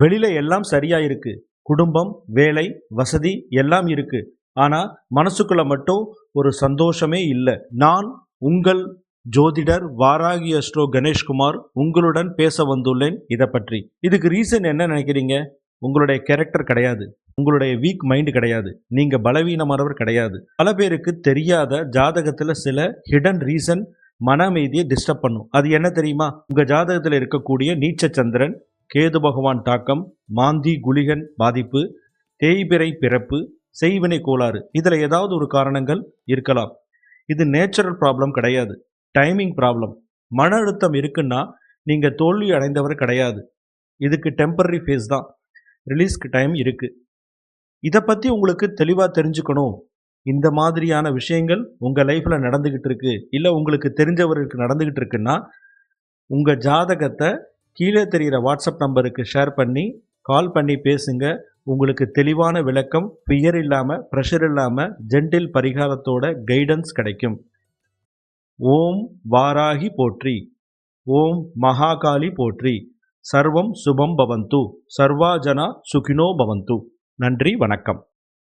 வெளியில எல்லாம் சரியா இருக்கு. குடும்பம், வேலை, வசதி எல்லாம் இருக்கு. ஆனா மனசுக்குள்ள மட்டும் ஒரு சந்தோஷமே இல்ல. நான் உங்கள் ஜோதிடர் வாராகி அஸ்ட்ரோ கணேஷ்குமார் உங்களுடன் பேச வந்துள்ளேன் இதை பற்றி. இதுக்கு ரீசன் என்ன நினைக்கிறீங்க? உங்களுடைய கேரக்டர் கிடையாது, உங்களுடைய வீக் மைண்ட் கிடையாது, நீங்க பலவீனமானவர் கிடையாது. பல பேருக்கு தெரியாத ஜாதகத்துல சில ஹிடன் ரீசன் மன அமைதியை டிஸ்டர்ப் பண்ணும். அது என்ன தெரியுமா? உங்க ஜாதகத்தில் இருக்கக்கூடிய நீச்ச சந்திரன், கேது பகவான் தாக்கம், மாந்தி குளிகன் பாதிப்பு, தேய்பிறை பிறப்பு, செய்வினை கோளாறு, இதுல ஏதாவது ஒரு காரணங்கள் இருக்கலாம். இது நேச்சுரல் ப்ராப்ளம் கிடையாது, டைமிங் ப்ராப்ளம். மன அழுத்தம் இருக்குன்னா நீங்க தோல்வி அடைந்தவர் கிடையாது. இதுக்கு டெம்பரரி ஃபேஸ் தான், ரிலீஸ்க்கு டைம் இருக்கு. இதை பற்றி உங்களுக்கு தெளிவாக தெரிஞ்சுக்கணும், இந்த மாதிரியான விஷயங்கள் உங்கள் லைஃப்பில் நடந்துக்கிட்டு இருக்கு, இல்லை உங்களுக்கு தெரிஞ்சவருக்கு நடந்துக்கிட்டு இருக்குன்னா உங்கள் ஜாதகத்தை கீழே தெரிகிற வாட்ஸ்அப் நம்பருக்கு ஷேர் பண்ணி கால் பண்ணி பேசுங்க. உங்களுக்கு தெளிவான விளக்கம், ஃபியர் இல்லாமல், ப்ரெஷர் இல்லாமல், ஜென்டில் பரிகாரத்தோட கைடன்ஸ் கிடைக்கும். ஓம் வாராகி போற்றி, ஓம் மகாகாளி போற்றி. சர்வம் சுபம் பவந்து, சர்வாஜனா சுகினோ பவந்து. நன்றி, வணக்கம்.